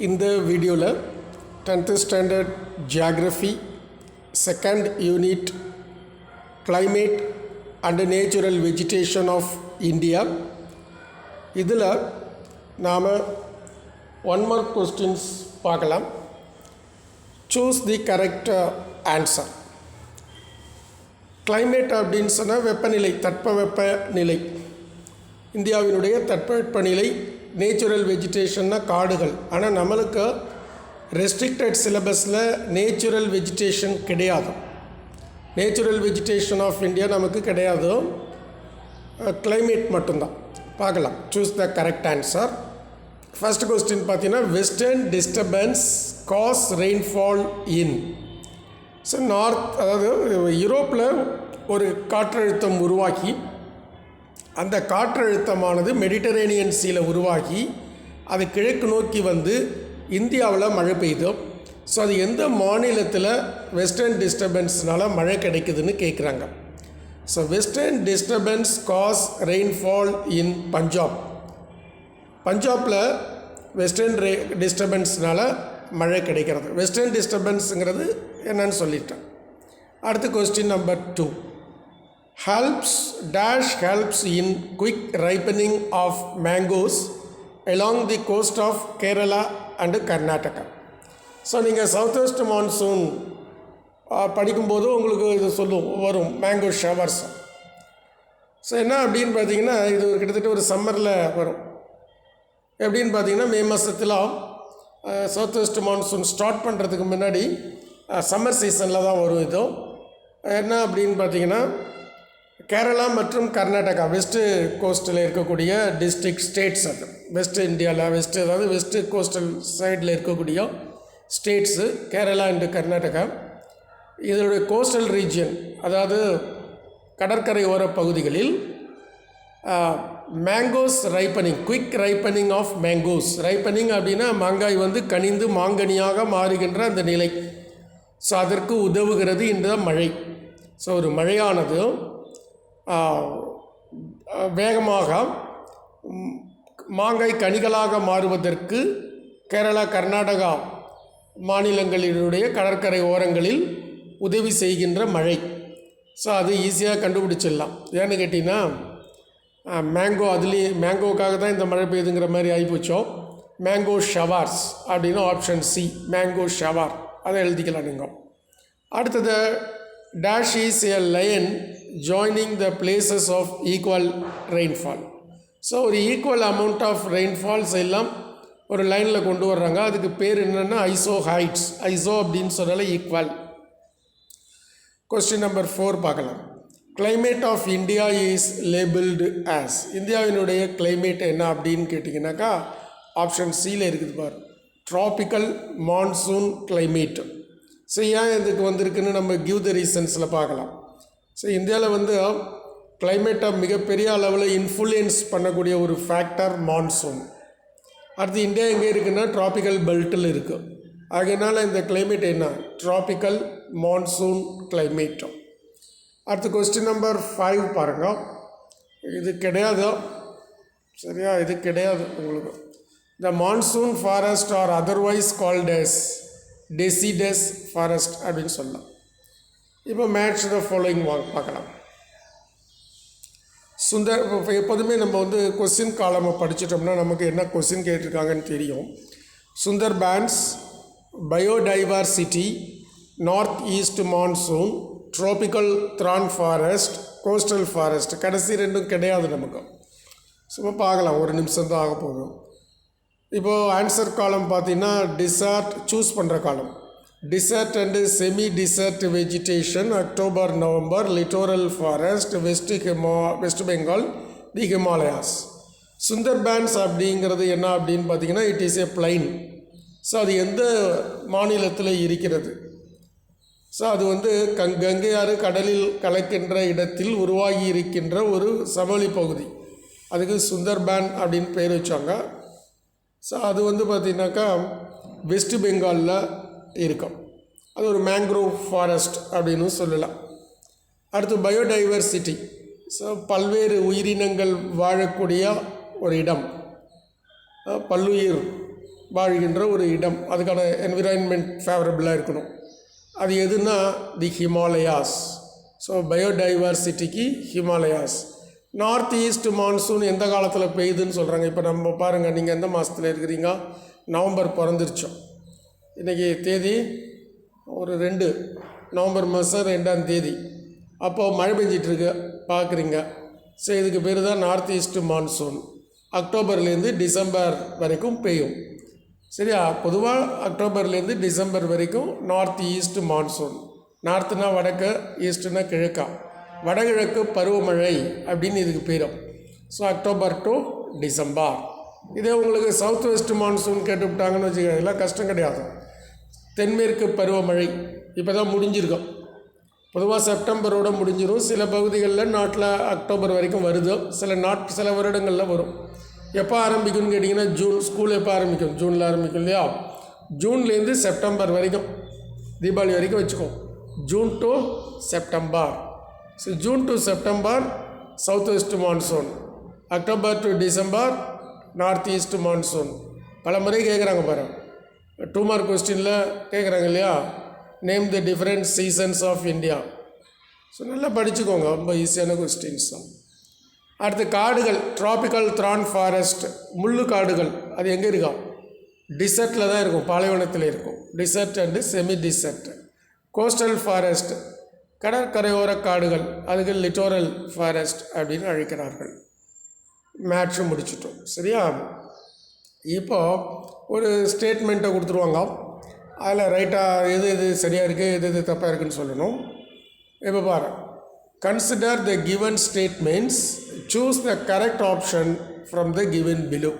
இந்த வீடியோவில் 10th standard geography second unit climate and natural vegetation of India இதில் நாம் 1 மார்க் கொஸ்டின்ஸ் பார்க்கலாம். Choose the correct answer. Climate அப்படின்னு சொன்னால் வெப்பநிலை, தட்பவெப்ப நிலை, இந்தியாவினுடைய தட்பவெப்பநிலை. நேச்சுரல் வெஜிடேஷன்னா காடுகள். ஆனால் நம்மளுக்கு ரெஸ்ட்ரிக்டட் சிலபஸில் நேச்சுரல் வெஜிடேஷன் கிடையாது. நேச்சுரல் வெஜிடேஷன் ஆஃப் இந்தியா நமக்கு கிடையாது, கிளைமேட் மட்டும்தான். பார்க்கலாம். Choose the correct answer. First question பார்த்தீங்கன்னா, western disturbance cos rainfall in. So north, அதாவது யூரோப்பில் ஒரு காற்றழுத்தம் உருவாக்கி, அந்த காற்றழுத்தமானது மெடிட்டரேனியன் சீல உருவாகி அது கிழக்கு நோக்கி வந்து இந்தியாவில் மழை பெய்யுது. ஸோ அது எந்த மாநிலத்தில் வெஸ்டர்ன் டிஸ்டர்பன்ஸ்னால் மழை கிடைக்குதுன்னு கேட்குறாங்க. So western disturbance cos rainfall in Punjab. பஞ்சாபில் வெஸ்டர்ன் டிஸ்டர்பன்ஸ்னால் மழை கிடைக்கிறது. வெஸ்டர்ன் டிஸ்டர்பன்ஸுங்கிறது என்னன்னு சொல்லிட்டேன். அடுத்து question number 2. helps in quick ripening of mangoes along the coast of Kerala and Karnataka. So நீங்கள் சவுத் வெஸ்ட் மான்சூன் படிக்கும்போது உங்களுக்கு இது வரும் மேங்கோ ஷவர்ஸ். ஸோ என்ன அப்படின்னு பார்த்தீங்கன்னா, இது கிட்டத்தட்ட ஒரு சம்மரில் வரும். எப்படின்னு பார்த்தீங்கன்னா, மே மாதத்தில் சவுத் வெஸ்ட் மான்சூன் ஸ்டார்ட் பண்ணுறதுக்கு முன்னாடி சம்மர் சீசனில் தான் வரும். இது என்ன அப்படின்னு பார்த்தீங்கன்னா, கேரளா மற்றும் கர்நாடகா வெஸ்ட்டு கோஸ்ட்டில் இருக்கக்கூடிய டிஸ்ட்ரிக்ட் ஸ்டேட்ஸ், அது வெஸ்ட் இந்தியாவில் வெஸ்ட்டு, அதாவது வெஸ்ட்டு கோஸ்டல் சைடில் இருக்கக்கூடிய ஸ்டேட்ஸு கேரளா அண்டு கர்நாடகா. இதனுடைய கோஸ்டல் ரீஜியன், அதாவது கடற்கரை ஓர பகுதிகளில் mangoes ripening, quick ripening of mangoes. Ripening அப்படின்னா மாங்காய் வந்து கனிந்து மாங்கனியாக மாறுகின்ற அந்த நிலை. ஸோ அதற்கு உதவுகிறது இந்த மழை. ஸோ ஒரு மழையானது வேகமாக மாங்காய் கனிகளாக மாறுவதற்கு கேரளா கர்நாடகா மாநிலங்களினுடைய கடற்கரை ஓரங்களில் உதவி செய்கின்ற மழை. ஸோ அது ஈஸியாக கண்டுபிடிச்சிடலாம். ஏன்னு கேட்டிங்கன்னா, மேங்கோ, அதுலேயே மேங்கோவுக்காக தான் இந்த மழை பெய்யுதுங்கிற மாதிரி ஆகிப்போச்சோம். மேங்கோ ஷவர்ஸ் அப்படின்னு ஆப்ஷன் சி, மேங்கோ ஷவர், அதை எழுதிக்கலாம் நீங்கள். அடுத்தது, dash is a line joining the places of equal rainfall. So ஒரு ஈக்குவல் அமௌண்ட் ஆஃப் ரெயின்ஃபால்ஸ் எல்லாம் ஒரு லைனில் கொண்டு வர்றாங்க. அதுக்கு பேர் என்னென்னா ஐசோ ஹைட்ஸ். ஐசோ அப்படின்னு சொன்னால ஈக்குவல். கொஸ்டின் நம்பர் 4 பார்க்கலாம். Climate of India is labelled as. இந்தியாவினுடைய கிளைமேட் என்ன அப்படின்னு கேட்டிங்கனாக்கா, ஆப்ஷன் சியில் இருக்குது பாரு, ட்ராபிக்கல் மான்சூன் கிளைமேட். ஸோ ஏன் இதுக்கு வந்திருக்குன்னு நம்ம கிவ் த ரீசன்ஸில் பார்க்கலாம். ஸோ இந்தியாவில் வந்து கிளைமேட்டை மிகப்பெரிய அளவில் இன்ஃப்ளூயன்ஸ் பண்ணக்கூடிய ஒரு ஃபேக்டர் மான்சூன். அடுத்து இந்தியா எங்கே இருக்குன்னா ட்ராபிக்கல் பெல்ட்டில் இருக்குது. ஆகையினால இந்த கிளைமேட் என்ன, ட்ராபிக்கல் மான்சூன் கிளைமேட். அடுத்து கொஸ்டின் நம்பர் 5 பாருங்கள். இது கிடையாது, சரியா, இது கிடையாது உங்களுக்கு. த monsoon forest or otherwise called S deciduous forest அப்படின்னு சொல்லலாம். இப்போ மேட்ச் த ஃபாலோயிங் பார்க்கலாம். இப்போ எப்போதுமே நம்ம வந்து கொஸ்டின் காலமை படிச்சிட்டோம்னா நமக்கு என்ன கொஸ்டின் கேட்டிருக்காங்கன்னு தெரியும். Sundarbans, biodiversity, north east monsoon, tropical thorn forest, coastal forest. கடைசி ரெண்டும் கிடையாது நமக்கு. சும்மா பார்க்கலாம், ஒரு நிமிஷம் தான் ஆக போகும். இப்போது ஆன்சர் காலம் பார்த்தீங்கன்னா, டிசர்ட் சூஸ் பண்ணுற காலம், desert and semi desert vegetation, October November, littoral forest, West Bengal, the Himalayas. Sundarbans அப்படிங்கிறது என்ன அப்படின்னு பார்த்தீங்கன்னா, it is a plain. So அது எந்த மாநிலத்தில் இருக்கிறது? ஸோ அது வந்து கங்கை ஆறு கடலில் கலக்கின்ற இடத்தில் உருவாகி இருக்கின்ற ஒரு சமவெளி பகுதி. அதுக்கு சுந்தர்பான் அப்படின்னு பேர் வச்சாங்க. ஸோ அது வந்து பார்த்திங்கனாக்கா வெஸ்ட் பெங்காலில் இருக்கும். அது ஒரு மேங்க்ரோவ் ஃபாரஸ்ட் அப்படின்னு சொல்லலாம். அடுத்து பயோடைவர்சிட்டி. ஸோ பல்வேறு உயிரினங்கள் வாழக்கூடிய ஒரு இடம், பல்லுயிர் வாழ்கின்ற ஒரு இடம், அதுக்கான என்விரான்மெண்ட் ஃபேவரபிளாக இருக்கணும். அது எதுனா தி ஹிமாலயாஸ். ஸோ பயோடைவர்சிட்டிக்கு ஹிமாலயாஸ். நார்த் ஈஸ்ட் மான்சூன் எந்த காலத்தில் பெய்யுதுன்னு சொல்கிறாங்க. இப்போ நம்ம பாருங்கள், நீங்கள் எந்த மாதத்தில் இருக்கிறீங்க? நவம்பர் பிறந்துருச்சோம். இன்றைக்கி தேதி ஒரு 2 நவம்பர் மாதம் 2ஆம் தேதி. அப்போது மழை பெஞ்சிட்ருக்கு பார்க்குறீங்க. ஸோ இதுக்கு பேர் தான் நார்த் ஈஸ்ட் மான்சூன். அக்டோபர்லேருந்து டிசம்பர் வரைக்கும் பெய்யும். சரியா? பொதுவாக அக்டோபர்லேருந்து டிசம்பர் வரைக்கும் நார்த் ஈஸ்ட் மான்சூன். நார்த்துனா வடக்கு, ஈஸ்ட்டுனா கிழக்கா. வடகிழக்கு பருவமழை அப்படின்னு இதுக்கு பேரும். So October to December. இதே உங்களுக்கு சவுத் வெஸ்ட் மான்சூன் கேட்டுவிட்டாங்கன்னு வச்சுக்க, இதெல்லாம் கஷ்டம் கிடையாது. தென்மேற்கு பருவமழை இப்போ தான் முடிஞ்சிருக்கும். பொதுவாக செப்டம்பரோடு முடிஞ்சிடும். சில பகுதிகளில் நாட்டில் அக்டோபர் வரைக்கும் வருது. சில வருடங்களில் வரும். எப்போ ஆரம்பிக்கும்னு கேட்டிங்கன்னா ஜூன். ஸ்கூல் எப்போ ஆரம்பிக்கும்? ஜூனில் ஆரம்பிக்கும் இல்லையா? ஜூன்லேருந்து செப்டம்பர் வரைக்கும், தீபாவளி வரைக்கும் வச்சுக்கோ. June to September. So June to September south west monsoon. October to December north east monsoon. பல முறை கேட்குறாங்க பாரு, 2 மார்க் கொஸ்டினில் கேட்குறாங்க இல்லையா? Name the different seasons of India. So நல்லா படிச்சுக்கோங்க, ரொம்ப ஈஸியான கொஸ்டின்ஸ் தான். அடுத்து காடுகள். ட்ராபிக்கல் த்ரான் ஃபாரஸ்ட், முள்ளு காடுகள். அது எங்கே இருக்கா? டிசர்ட்டில் தான் இருக்கும், பாலைவனத்தில் இருக்கும். Desert and semi desert. Coastal forest, கடற்கரையோர காடுகள். அதுக்கு லிட்டோரல் ஃபாரஸ்ட் அப்படின்னு அழைக்கிறார்கள். மேட்ச்சு முடிச்சிட்டோம். சரியா? இப்போ ஒரு ஸ்டேட்மெண்ட்டை கொடுத்துருவாங்க. அதில் ரைட்டாக எது சரியாக இருக்குது, எது தப்பாக இருக்குதுன்னு சொல்லணும். இப்போ பாரு, consider the given statements, choose the correct option from the given below.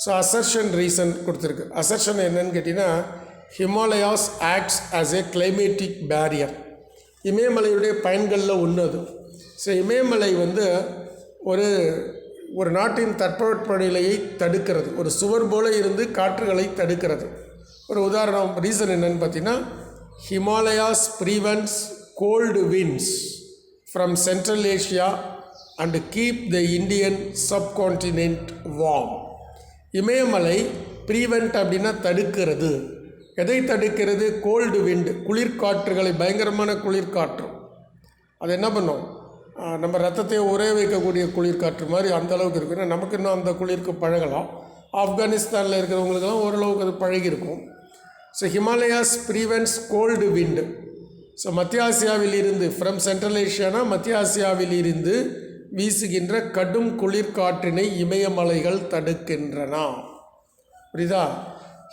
So assertion reason கொடுத்துருக்கு. அசர்ஷன் என்னன்னு கேட்டிங்கன்னா, Himalayas acts as a climatic barrier. இமயமலையுடைய பயன்களில் ஒன்று அது. ஸோ இமயமலை வந்து ஒரு நாட்டின் தட்பவெப்பநிலையை தடுக்கிறது. ஒரு சுவர் போல இருந்து காற்றுகளை தடுக்கிறது. ஒரு உதாரணம், ரீசன் என்னன்னு பார்த்தீங்கன்னா, Himalayas prevents cold winds from central Asia and keep the Indian subcontinent warm. Imayamalai prevent அப்படின்னா தடுக்கிறது. எதை தடுக்கிறது? கோல்டு விண்டு, குளிர்காற்றுகளை, பயங்கரமான குளிர்காற்று. அது என்ன பண்ணும்? நம்ம ரத்தத்தை உரைய வைக்கக்கூடிய குளிர்காற்று மாதிரி அந்தளவுக்கு இருக்குன்னா, நமக்கு இன்னும் அந்த குளிருக்கு பழகலாம். ஆப்கானிஸ்தானில் இருக்கிறவங்களுக்கெல்லாம் ஓரளவுக்கு அது பழகிருக்கும். ஸோ ஹிமாலயாஸ் ப்ரிவென்ட்ஸ் கோல்டு விண்டு. ஸோ மத்திய ஆசியாவில் இருந்து, ஃப்ரம் சென்ட்ரல் ஏஷியானா மத்திய ஆசியாவில் இருந்து வீசுகின்ற கடும் குளிர்காற்றினை இமயமலைகள் தடுக்கின்றன. புரியுதா?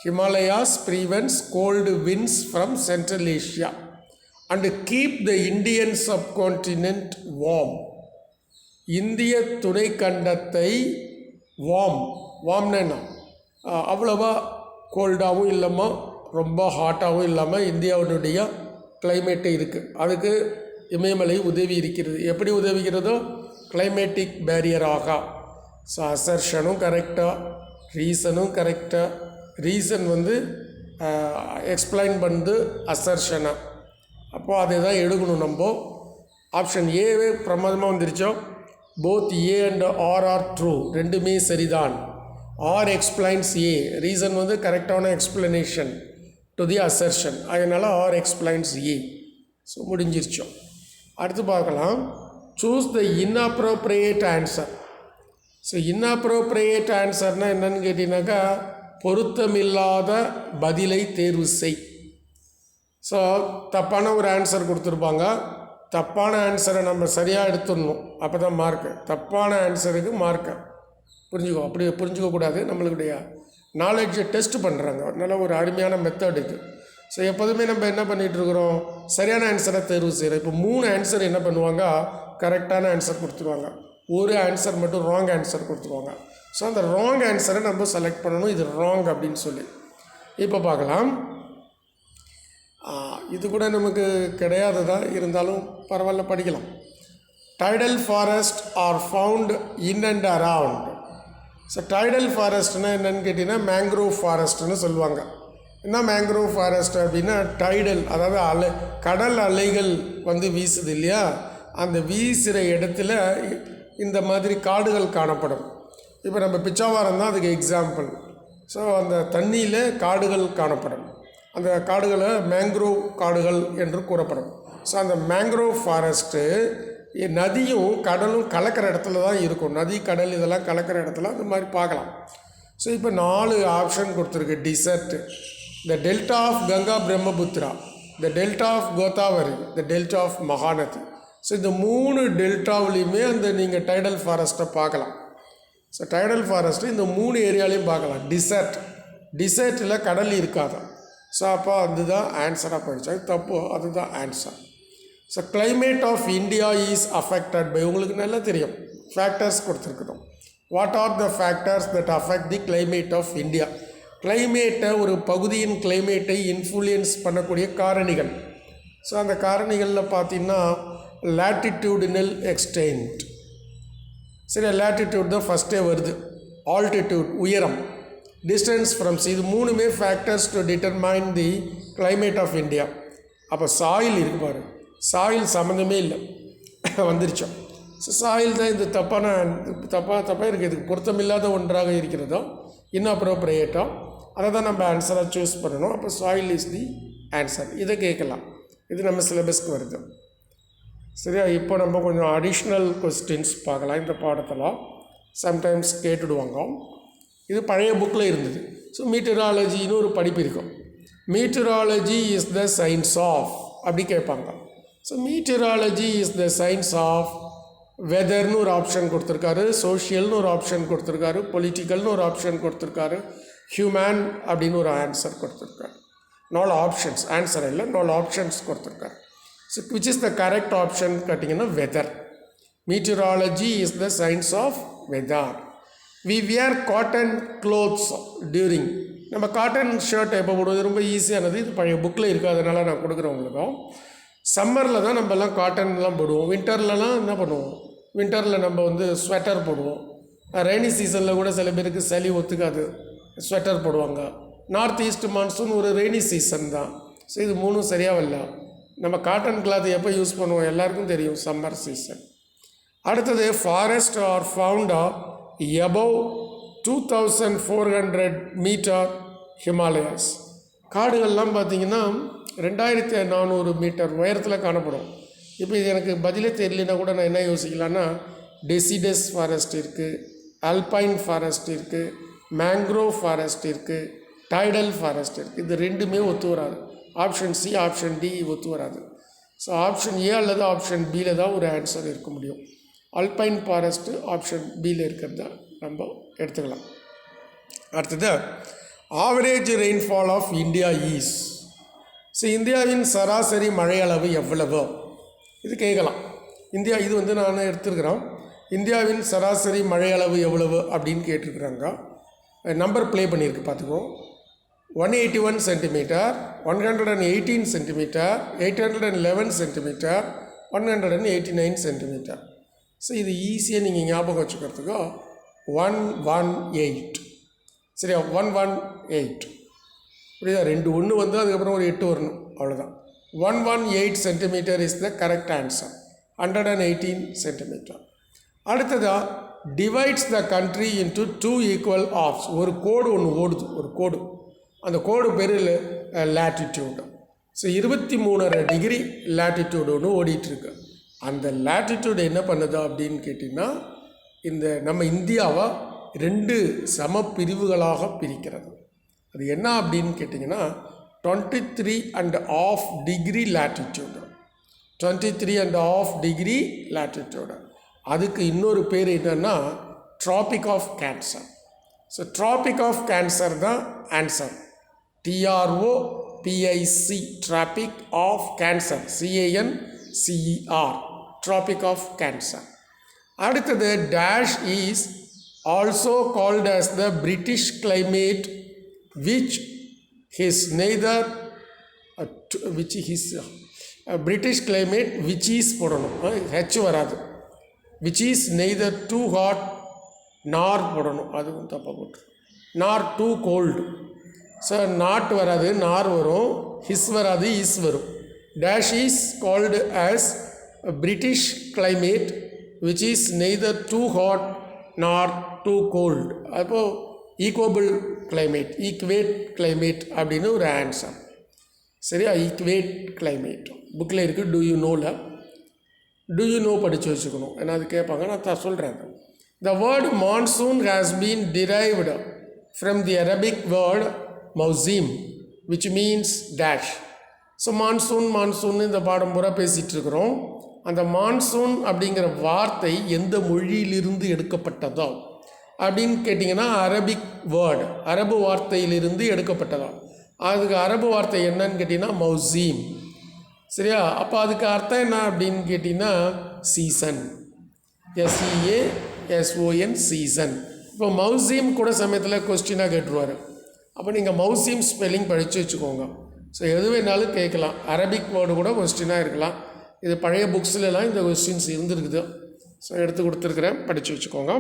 Himalayas prevents cold winds from central Asia and keep the Indian subcontinent warm. இந்திய துணைக்கண்டத்தை வார்ம்னா அவ்வளோவா கோல்டாகவும் இல்லாமல் ரொம்ப ஹாட்டாகவும் இல்லாமல் இந்தியாவுடைய கிளைமேட்டு இருக்குது. அதுக்கு இமயமலை உதவி இருக்கிறது. எப்படி உதவுகிறதோ கிளைமேட்டிக் பேரியராக. ஸோ அசர்ஷனும் கரெக்டாக, ரீசனும் கரெக்டாக. ரீசன் வந்து எக்ஸ்பிளைன் பண்ணுது அசர்ஷனை. அப்போது அதை தான் எடுக்கணும் நம்ம. ஆப்ஷன் ஏவே பிரமாதமாக வந்துருச்சோ. Both A and R true, ரெண்டுமே சரிதான். R explains A. ரீசன் வந்து கரெக்டான எக்ஸ்பிளனேஷன் டு தி அசர்ஷன். அதனால் ஆர் எக்ஸ்பிளைன்ஸ் ஏ. ஸோ முடிஞ்சிருச்சோம். அடுத்து பார்க்கலாம். Choose the inappropriate answer. So inappropriate ஆன்சர்னால் என்னன்னு கேட்டிங்கனாக்கா, பொருத்தமில்லாத பதிலை தேர்வு செய். ஸோ தப்பான ஒரு ஆன்சர் கொடுத்துருப்பாங்க. தப்பான ஆன்சரை நம்ம சரியாக எடுத்துடணும், அப்போ தான் மார்க்கு. தப்பான ஆன்சருக்கு மார்க்கு புரிஞ்சுக்கோ. அப்படி புரிஞ்சுக்கக்கூடாது. நம்மளுடைய நாலேஜை டெஸ்ட் பண்ணுறாங்க. அதனால ஒரு அருமையான மெத்தட் இது. ஸோ எப்போதுமே நம்ம என்ன பண்ணிகிட்ருக்குறோம், சரியான ஆன்சரை தேர்வு செய்கிறோம். இப்போ 3 ஆன்சர் என்ன பண்ணுவாங்க, கரெக்டான ஆன்சர் கொடுத்துருவாங்க. ஒரு ஆன்சர் மட்டும் ராங் ஆன்சர் கொடுத்துருவாங்க. ஸோ அந்த ராங் ஆன்சரை நம்ம செலக்ட் பண்ணணும். இது ராங் அப்படின்னு சொல்லி. இப்போ பார்க்கலாம். இது கூட நமக்கு கிடையாது தான், இருந்தாலும் பரவாயில்ல, படிக்கலாம். Tidal forest are found in and around. So tidal ஃபாரஸ்ட்னால் என்னென்னு கேட்டிங்கன்னா, மேங்க்ரோவ் ஃபாரஸ்ட்னு சொல்லுவாங்க. என்ன மேங்க்ரோவ் ஃபாரஸ்ட் அப்படின்னா, டைடல், அதாவது கடல் அலைகள் வந்து வீசுது இல்லையா, அந்த வீசுகிற இடத்துல இந்த மாதிரி காடுகள் காணப்படும். இப்போ நம்ம பிச்சாவரம் தான் அதுக்கு எக்ஸாம்பிள். ஸோ அந்த தண்ணியில் காடுகள் காணப்படும். அந்த காடுகளை மேங்க்ரோவ் காடுகள் என்று கூறப்படும். ஸோ அந்த மேங்க்ரோவ் ஃபாரஸ்ட்டு நதியும் கடலும் கலக்கிற இடத்துல தான் இருக்கும். நதி கடல் இதெல்லாம் கலக்கிற இடத்துல அந்த மாதிரி பார்க்கலாம். ஸோ இப்போ 4 ஆப்ஷன் கொடுத்துருக்கு. Desert, the delta of Ganga Brahmaputra, the delta of Godavari, the delta of Mahanadi. So இந்த 3 டெல்டாவிலையுமே அந்த நீங்கள் டைடல் ஃபாரஸ்ட்டை பார்க்கலாம். ஸோ டைடல் ஃபாரஸ்ட்டு இந்த 3 ஏரியாலையும் பார்க்கலாம். டிசர்ட்டில் கடல் இருக்காதான். ஸோ அப்போ அதுதான் ஆன்சராக போயிடுச்சு. அது தப்பு, அதுதான் answer. So climate of India is affected by, உங்களுக்கு நல்லா தெரியும் ஃபேக்டர்ஸ் கொடுத்துருக்குறோம். What are the factors that affect the climate of India? கிளைமேட்டை, ஒரு பகுதியின் கிளைமேட்டை இன்ஃப்ளூயன்ஸ் பண்ணக்கூடிய காரணிகள். ஸோ அந்த காரணிகளில் பார்த்தீங்கன்னா லேட்டிடியூடினல் எக்ஸ்டென்ட். சரி, லேட்டிடியூட் தான் ஃபஸ்ட்டே வருது. ஆல்டிடியூட் உயரம், டிஸ்டன்ஸ் ஃப்ரம் சி, இது 3மே factors to determine the climate of India. அப்போ சாயில் இருக்கு பாரு, சாயில் சம்மந்தமே இல்லை வந்துருச்சோம். ஸோ சாயில் தான் இந்த தப்பாக இருக்குது. இதுக்கு பொருத்தமில்லாத ஒன்றாக இருக்கிறதோ இன்அப்ரோப்ரியேட்டோ அதை தான் நம்ம ஆன்சராக சூஸ் பண்ணணும். அப்போ சாயில் இஸ் தி ஆன்சர். இதை கேட்கலாம், இது நம்ம சிலபஸ்க்கு வருது. சரியா? இப்போ நம்ம கொஞ்சம் அடிஷ்னல் கொஸ்டின்ஸ் பார்க்கலாம். இந்த பாடத்தில் சம்டைம்ஸ் கேட்டுடுவாங்க. இது பழைய புக்கில் இருந்தது. ஸோ மீட்டராலஜின்னு ஒரு படிப்பு இருக்கும். Meteorology is the science of அப்படி கேட்பாங்க. So meteorology is the science of வெதர்னு ஒரு ஆப்ஷன் கொடுத்துருக்காரு, சோஷியல்னு ஒரு ஆப்ஷன் கொடுத்துருக்காரு, பொலிட்டிக்கல்னு ஒரு ஆப்ஷன் கொடுத்துருக்காரு, ஹியூமன் அப்படின்னு ஒரு ஆன்சர் கொடுத்துருக்காரு. 4 ஆப்ஷன்ஸ், ஆன்சர் இல்லை, 4 ஆப்ஷன்ஸ் கொடுத்துருக்காரு. So which is the correct option கேட்டிங்கன்னா weather. Meteorology is the science of weather. We wear cotton clothes during, நம்ம காட்டன் ஷர்ட் எப்போ போடுவது ரொம்ப ஈஸியானது. இது பழைய புக்கில் இருக்குது, அதனால் நான் கொடுக்குறேன் உங்களுக்கும். சம்மரில் தான் நம்மலாம் காட்டன்லாம் போடுவோம். வின்டர்லலாம் என்ன பண்ணுவோம், வின்டரில் நம்ம ஸ்வெட்டர் போடுவோம். ரெய்னி சீசனில் கூட சில பேருக்கு சளி ஒத்துக்காது, ஸ்வெட்டர் போடுவாங்க. நார்த் ஈஸ்ட் மான்சூன் ஒரு ரெய்னி சீசன் தான். ஸோ இது 3 சரியாக வரல. நம்ம காட்டன் கிளாத் எப்போ யூஸ் பண்ணுவோம் எல்லாருக்கும் தெரியும், சம்மர் சீசன். அடுத்தது forest are found above 2400 metre Himalayas. காடுகள்லாம் பார்த்திங்கன்னா 2400 மீட்டர் உயரத்தில் காணப்படும். இப்போ இது எனக்கு பதிலே தெரியலனா கூட நான் என்ன யோசிக்கலான்னா, டெசிடஸ் ஃபாரஸ்ட் இருக்குது, அல்பைன் ஃபாரஸ்ட் இருக்குது, மேங்க்ரோவ் ஃபாரஸ்ட் இருக்குது, டைடல் ஃபாரஸ்ட் இருக்குது. இது 2மே ஒத்து வராது. ஆப்ஷன் சி, ஆப்ஷன் டி ஒத்து வராது. ஸோ ஆப்ஷன் ஏ அல்லது ஆப்ஷன் பியில் தான் ஒரு ஆன்சர் இருக்க முடியும். அல்பைன் ஃபாரஸ்ட்டு ஆப்ஷன் பியில் இருக்கிறத நம்ம எடுத்துக்கலாம். அடுத்தது average rainfall of India is. So இந்தியாவின் சராசரி மழை அளவு எவ்வளவு, இது கேட்கலாம். இந்தியா இது நான் எடுத்துருக்கிறோம். இந்தியாவின் சராசரி மழை அளவு எவ்வளவு அப்படின்னு கேட்டிருக்கிறாங்க. நம்பர் ப்ளே பண்ணியிருக்கு பார்த்துக்கோ. 181 centimetre, 118 centimetre, 811 centimetre, 189 centimetre. So இது ஈஸியாக நீங்கள் ஞாபகம் வச்சுக்கிறதுக்கோ 118. சரியா? 118 புரியுதா? 2 1 அதுக்கப்புறம் ஒரு 8 வரணும், அவ்வளோதான். 118 centimetre is the correct answer. 118 centimetre. அடுத்ததாக divides the country into 2 equal halves. ஒரு கோடு ஒன்று ஓடுது, ஒரு கோடு. அந்த கோடு பேர் லேட்டிடியூடு. ஸோ 23.5 டிகிரி லேட்டிடியூடு ஒன்று ஓடிட்டுருக்கு. அந்த லேட்டிடியூடு என்ன பண்ணுது அப்படின்னு கேட்டிங்கன்னா, இந்த நம்ம இந்தியாவை 2 சம பிரிவுகளாக பிரிக்கிறது. அது என்ன அப்படின்னு கேட்டிங்கன்னா 23.5 டிகிரி லேட்டிடியூடு. 23.5 degree latitude. அதுக்கு இன்னொரு பேர் என்னென்னா tropic of cancer. So tropic of cancer தான் answer. TROPIC, tropic of cancer, CANCER, tropic of cancer. அடுத்தது dash is also called as the British climate which is neither British climate which is போடணும், H வராது. which is neither too hot nor போடணும், அதுவும் தப்பாக போட்டு, nor too cold. So not வராது, நார் வரும், ஹிஸ் வராது, இஸ் வரும். Dash is called as British climate which is neither too hot நார் டூ கோல்டு. அப்போது ஈக்குவபிள் கிளைமேட், ஈக்குவேட் கிளைமேட் அப்படின்னு ஒரு ஆன்சர். சரியா? ஈக்குவேட் கிளைமேட் புக்கில் இருக்குது. டூ யூ நோவில் டூ யூ நோ படித்து வச்சுக்கணும், ஏன்னா அது கேட்பாங்க. நான் சொல்கிறேன். The word monsoon has been derived from the Arabic word mawsim, which means dash. So monsoon இந்த பாடம் பூரா பேசிகிட்டு இருக்கிறோம். அந்த மான்சூன் அப்படிங்கிற வார்த்தை எந்த மொழியிலிருந்து எடுக்கப்பட்டதோ அப்படின்னு கேட்டிங்கன்னா அரபிக் வேர்டு, அரபு வார்த்தையிலிருந்து எடுக்கப்பட்டதோ. அதுக்கு அரபு வார்த்தை என்னன்னு கேட்டிங்கன்னா மௌசீம். சரியா? அப்போ அதுக்கு அர்த்தம் என்ன அப்படின்னு கேட்டிங்கன்னா சீசன், SEASON சீசன். இப்போ மௌசீம் கூட சமயத்தில் கொஸ்டினாக கேட்டுருவார். அப்போ நீங்கள் மௌசீம் ஸ்பெல்லிங் படித்து வச்சுக்கோங்க. ஸோ எது வேணாலும் கேட்கலாம். அரபிக் வேர்டு கூட கொஸ்டினாக இருக்கலாம். இது பழைய புக்ஸ்லாம் இந்த கொஸ்டின்ஸ் இருந்துருக்குது. ஸோ எடுத்து கொடுத்துருக்குறேன், படித்து வச்சுக்கோங்க.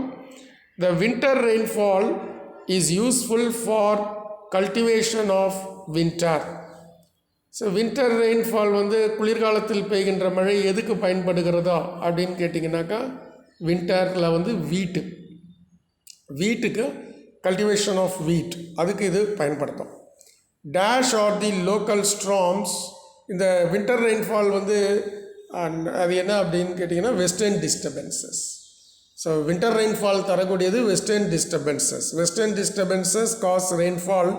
The winter rainfall is useful for cultivation of winter. So winter rainfall குளிர்காலத்தில் பெய்கின்ற மழை எதுக்கு பயன்படுகிறதா அப்படின்னு கேட்டிங்கனாக்கா வின்டரில் வீட்டுக்கு கல்டிவேஷன் ஆஃப் வீட், அதுக்கு இது பயன்படுத்தும். Dash are the local storms. இந்த வின்டர் ரெயின்ஃபால் அது என்ன அப்படின்னு கேட்டிங்கன்னா western disturbances. So winter rainfall தரக்கூடியது western disturbances cause rainfall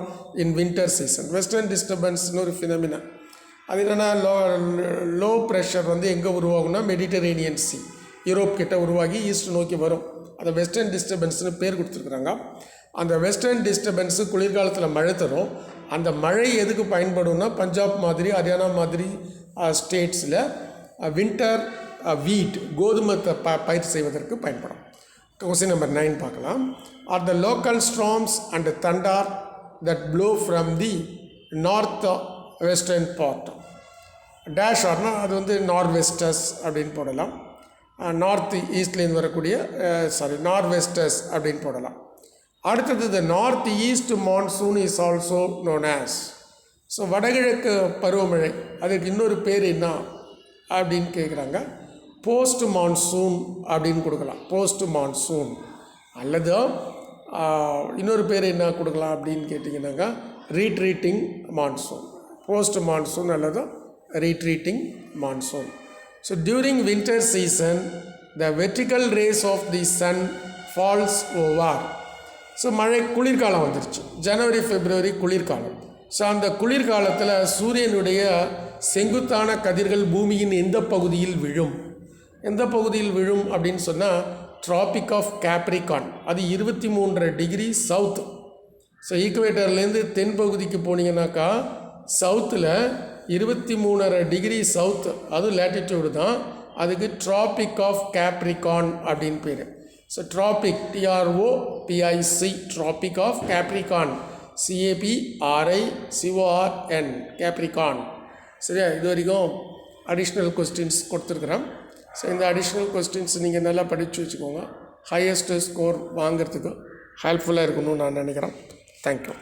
in winter season. Western டிஸ்டர்பன்ஸ்னு ஒரு ஃபினாமினா. அது என்னென்னா லோ ப்ரெஷர் எங்கே உருவாகும்னா மெடிட்டரேனியன் சி, யூரோப் கிட்ட உருவாகி ஈஸ்ட் நோக்கி வரும். அதை வெஸ்டர்ன் டிஸ்டர்பன்ஸ்னு பேர் கொடுத்துருக்குறாங்க. அந்த வெஸ்டர்ன் டிஸ்டர்பன்ஸு குளிர்காலத்தில் மழை தரும். அந்த மழை எதுக்கு பயன்படும்னா பஞ்சாப் மாதிரி, ஹரியானா மாதிரி ஸ்டேட்ஸில் வின்டர் வீட், கோதுமை பயிர் செய்வதற்கு பயன்படும். கொஸ்டின் நம்பர் 9 பார்க்கலாம். Are the local storms and thunder that blow from the north western part. Dash ஆர்னால் அது நார்வெஸ்டர்ஸ் அப்படின்னு போடலாம். நார்த் ஈஸ்ட்லேருந்து வரக்கூடிய நார்வெஸ்டர்ஸ் அப்படின்னு போடலாம். அடுத்தது the north east monsoon is also known as. So வடகிழக்கு பருவமழை, அதுக்கு இன்னொரு பேர் என்ன அப்படின்னு கேட்குறாங்க. போஸ்ட் மான்சூன் அப்படின்னு கொடுக்கலாம். போஸ்ட் மான்சூன் அல்லது இன்னொரு பேர் என்ன கொடுக்கலாம் அப்படின்னு கேட்டிங்கன்னாக்கா ரீட்ரீட்டிங் மான்சூன். போஸ்ட் மான்சூன் அல்லது retreating monsoon. So during winter season the vertical rays of the sun falls over. So குளிர்காலம் வந்துருச்சு, ஜனவரி பிப்ரவரி குளிர்காலம். ஸோ அந்த குளிர்காலத்தில் சூரியனுடைய செங்குத்தான கதிர்கள் பூமியின் எந்த பகுதியில் விழும் அப்படின்னு சொன்னால் ட்ராபிக் ஆஃப் கேப்ரிகான். அது 23 டிகிரி சவுத். ஸோ ஈக்குவேட்டர்லேருந்து தென் பகுதிக்கு போனீங்கன்னாக்கா சவுத்தில் 23.5 டிகிரி சவுத், அது லேட்டிடியூடு தான். அதுக்கு ட்ராபிக் ஆஃப் கேப்ரிகான் அப்படின்னு பேர். So tropic TROPIC, tropic of Capricorn, CAPRICORN, Capricorn. சரியா? இது வரைக்கும் அடிஷ்னல் கொஸ்டின்ஸ் கொடுத்துருக்குறேன். ஸோ இந்த அடிஷ்னல் கொஸ்டின்ஸ் நீங்கள் நல்லா படித்து வச்சுக்கோங்க. ஹையஸ்ட் ஸ்கோர் வாங்கிறதுக்கு ஹெல்ப்ஃபுல்லாக இருக்கணும்னு நான் நினைக்கிறேன். தேங்க்யூ.